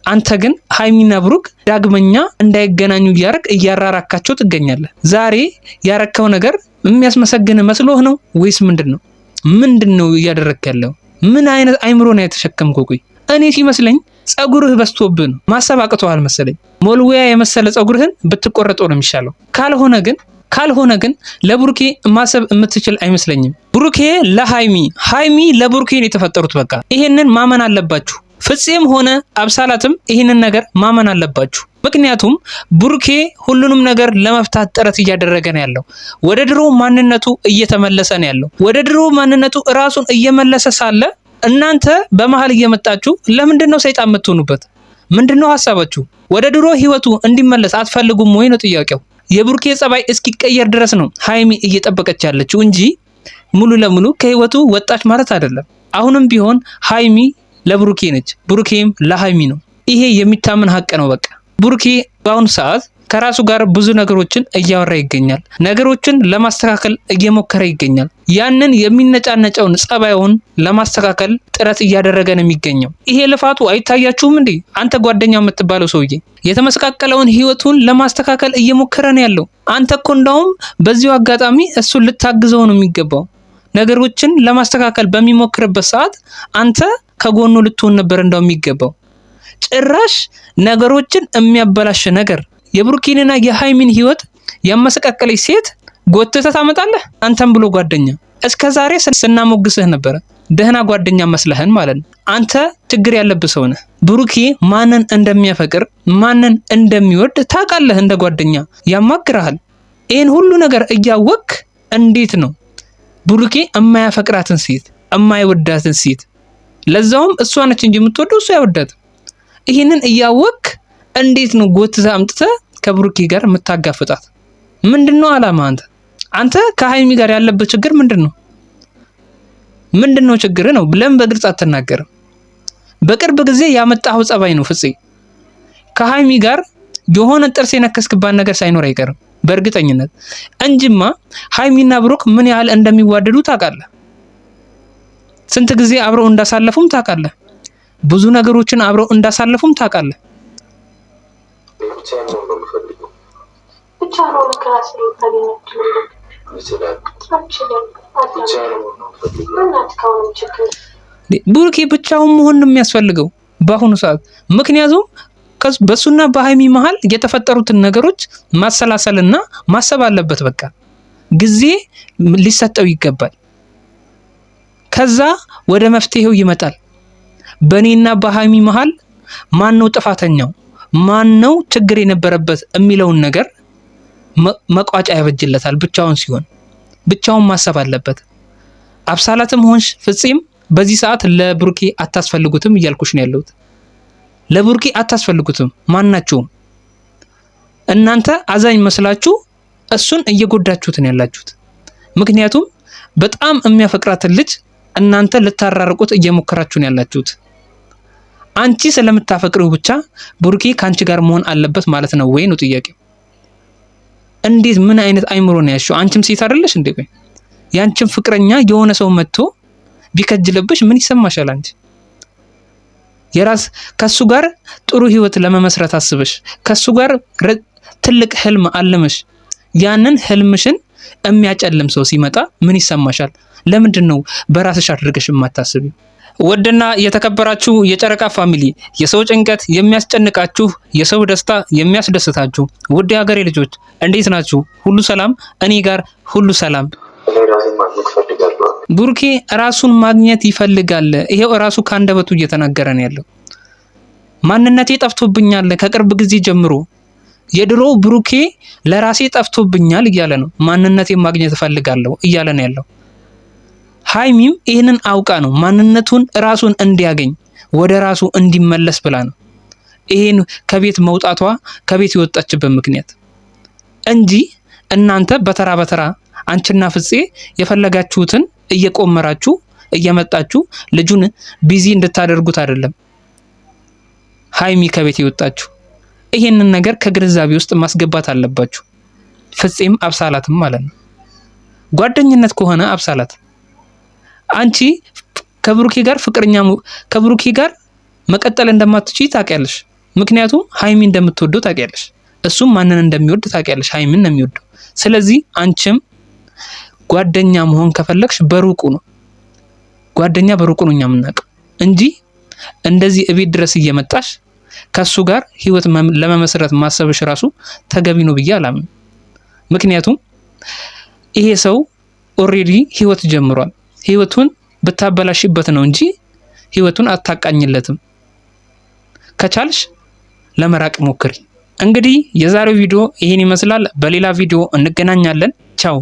አንተ ግን ሃይሚና ብሩክ ዳግመኛ እንዳይገናኙ እያራራካቸው ትገኛለህ። ዛሬ ያረከው ነገር የሚያስመሰግን መስሎህ ነው ወይስ ምንድነው? ምንድነው እያደረክ ያለው? ምን አይነት አይምሮ ነው የተሸከምከው? ቆይ እኔ ሲመስለኝ ጸጉርህ በስቶብህ ነው። ማሰብ አቅቶሃል መሰለኝ። ሞልዌያ የመሰለ ጸጉርህን ብትቆረጠው ነው የሚሻለው። ካልሆነ ግን ለብሩኬ ማሰብ የምትችል አይመስለኝም። ብሩኬ ሃይሚ ለብሩኬ ነው የተፈጠሩት። በቃ ይሄንን ማመን አለባችሁ። ፍፄም ሆነ አብሳላትም ይሄንን ነገር ማመን አለባችሁ። ምክንያቱም ብሩኬ ሁሉንም ነገር ለመፍታት ጥረት እያደረገ ነው ያለው። ወደ ድሮ ማንነቱ እየተመለሰ ነው ያለው። ወደ ድሮ ማንነቱ ራሱን እየመለሰ ሳለ እናንተ በመሃል እየመጣችሁ ለምንድነው ሰይጣን የምትሆኑበት? ምንድነው ሐሳባችሁ? ወደ ድሮ ህይወቱ እንዲመለስ አትፈልጉም ወይ ነው ጥያቄው። የብሩኬ ጸባይ እስኪቀየር ድረስ ነው ሃይሚ እየጠበቀች ያለችው እንጂ ሙሉ ለሙሉ ከህይወቱ ወጣች ማለት አይደለም። አሁንም ቢሆን ሃይሚ ለብሩኬ ነች፣ ብሩኬም ለሃይሚ ነው። ይሄ የሚታመን ሀቅ ነው። በቃ ብሩኬ በአሁኑ ሰዓት ከራሱ ጋር ብዙ ነገሮችን እያወራ ይገኛል። ነገሮችን ለማስተካከል እየሞከረ ይገኛል። ያንን የሚነጫነጨውን ጸባዩን ለማስተካከል ጥረት እያደረገ ነው የሚገኘው። ይሄ ልፋቱ አይታያችሁም እንዴ? አንተ ጓደኛው የምትባለው ሰውዬ የተመሰቃቀለውን ህይወቱን ለማስተካከል እየሞከረ ነው ያለው። አንተ እኮ እንደውም በዚሁ አጋጣሚ እሱን ልታግዘው ነው የሚገባው። ነገሮችን ለማስተካከል በሚሞክርበት ሰዓት አንተ ከጎኑ ልትሆን ነበር እንደው የሚገባው። ጭራሽ ነገሮችን የሚያበላሽ ነገር የብሩኬንና የሃይሚን ህይወት ያመሰቃቀለች ሴት ጎትተህ ታመጣለህ? አንተም ብሎ ጓደኛ እስከዛሬ ስናሞግስህ ነበር። ደህና ጓደኛ መስለህን ማለት ነው። አንተ ችግር ያለብህ ሰው ነህ። ብሩኬ ማንን እንደሚያፈቅር ማንን እንደሚወድ ታውቃለህ። እንደ ጓደኛ ያማክርሃል። ይሄን ሁሉ ነገር እያወቅህ እንዴት ነው ብሩኬ የማያፈቅራትን ሴት የማይወዳትን ሴት ለዛውም እሷ ነች እንጂ የምትወደው እሱ አይወዳትም። ይሄንን እያወቅህ እንዴት ነው ጎትተህ አምጥተህ ከብሩኬ ጋር የምታጋፍጣት? ምንድነው አላማ? አንተ ከሃይሚ ጋር ያለበት ችግር ምንድነው? ችግር ነው ብለን በግልጽ አትናገርም? በቅርብ ጊዜ ያመጣው ጸባይ ነው ፍፄ። ከሃይሚ ጋር የሆነ ጥርስ የነከስክባት ነገር ሳይኖር አይቀርም በእርግጠኝነት እንጂማ ሃይሚና ብሩክ ምን ያህል እንደሚዋደዱ ታውቃለህ። ስንት ጊዜ አብረው እንዳሳለፉም ታውቃለህ። ብዙ ነገሮችን አብረው እንዳሳለፉም ታውቃለህ። ብሩኬ ብቻውን መሆን ነው የሚያስፈልገው በአሁኑ ሰዓት። ምክንያቱም በሱና በሃይሚ መሃል የተፈጠሩትን ነገሮች ማሰላሰልና ማሰብ አለበት። በቃ ጊዜ ሊሰጠው ይገባል። ከዛ ወደ መፍትሄው ይመጣል። በኔና በሃይሚ መሃል ማን ነው ጥፋተኛው? ማን ነው ችግር የነበረበት የሚለውን ነገር መቋጫ ያበጅለታል። ብቻውን ማሰብ አለበት። አብሳላትም ሆንሽ ፍፄም በዚህ ሰዓት ለብሩኬ አታስፈልጉትም እያልኩሽ ነው ያለሁት። ለብሩኬ አታስፈልጉትም ማናችሁም። እናንተ አዛኝ መስላችሁ እሱን እየጎዳችሁት ነው ያላችሁት። ምክንያቱም በጣም የሚያፈቅራትን ልጅ እናንተ ልታራርቁት እየሞከራችሁ ነው ያላችሁት። አንቺ ስለምታፈቅሪው ብቻ ብሩኬ ካንቺ ጋር መሆን አለበት ማለት ነው ወይ ነው ጥያቄው። እንዴት ምን አይነት አይምሮ ነው ያሽው? አንቺም ሴት አይደለሽ እንዴ? ቆይ ያንቺም ፍቅረኛ የሆነ ሰው መጥቶ ቢከጅልብሽ ምን ይሰማሻል? አንቺ ከሱ ጋር ጥሩ ህይወት ለመመስረት አስበሽ ከሱ ጋር ትልቅ ህልም አለመሽ ያንን ህልምሽን የሚያጨልም ሰው ሲመጣ ምን ይሰማሻል? ለምንድን ነው በራስሽ አድርገሽ የማታስቢው? ወደና የተከበራችሁ የጨረቃ ፋሚሊ የሰው ጭንቀት የሚያስጨንቃችሁ የሰው ደስታ የሚያስደስታችሁ ውድ ሀገሬ ልጆች እንዴት ናችሁ? ሁሉ ሰላም? እኔ ጋር ሁሉ ሰላም። ብሩኬ ራሱን ማግኘት ይፈልጋል። ይሄው ራሱ ካንደበቱ እየተናገረ ነው ያለው። ማንነቴ ጠፍቶብኛል ከቅርብ ጊዜ ጀምሮ የድሮ ብሩኬ ለራሴ ጠፍቶብኛል እያለ ነው። ማንነቴ ማግኘት እፈልጋለሁ እያለ ነው ያለው። ሃይሚም ይህንን አውቃ ነው ማንነቱን ራሱን እንዲያገኝ ወደ ራሱ እንዲመለስ ብላ ነው ይሄን ከቤት መውጣቷ ከቤት የወጣችበት ምክንያት እንጂ እናንተ በተራ በተራ አንቺና ፍፄ የፈለጋችሁትን እየቆመራችሁ እየመጣችሁ ልጁን ቢዚ እንድታደርጉት አይደለም ሃይሚ ከቤት የወጣችሁ። ይሄንን ነገር ከግንዛቤ ውስጥ ማስገባት አለባችሁ። ፍፄም አብሳላትም ማለት ነው። ጓደኝነት ከሆነ አብሳላት አንቺ ከብሩኬ ጋር ፍቅረኛ ከብሩኬ ጋር መቀጠል እንደማትችይ ታውቂያለሽ። ምክንያቱም ሀይሚ እንደምትወደው ታውቂያለሽ፣ እሱም ማንን እንደሚወድ ታውቂያለሽ፣ ሀይሚን ነው የሚወደው። ስለዚህ አንቺም ጓደኛ መሆን ከፈለግሽ በሩቁ ነው፣ ጓደኛ በሩቁ ነው እኛ የምናውቀው እንጂ እንደዚህ እቤት ድረስ እየመጣሽ ከሱ ጋር ህይወት ለመመስረት ማሰብሽ ራሱ ተገቢ ነው ብዬ አላምንም። ምክንያቱም ይሄ ሰው ኦሬዲ ህይወት ጀምሯል። ህይወቱን ብታበላሽበት ነው እንጂ ህይወቱን አታቃኝለትም። ከቻልሽ ለመራቅ ሞክሪ። እንግዲህ የዛሬው ቪዲዮ ይሄን ይመስላል። በሌላ ቪዲዮ እንገናኛለን። ቻው።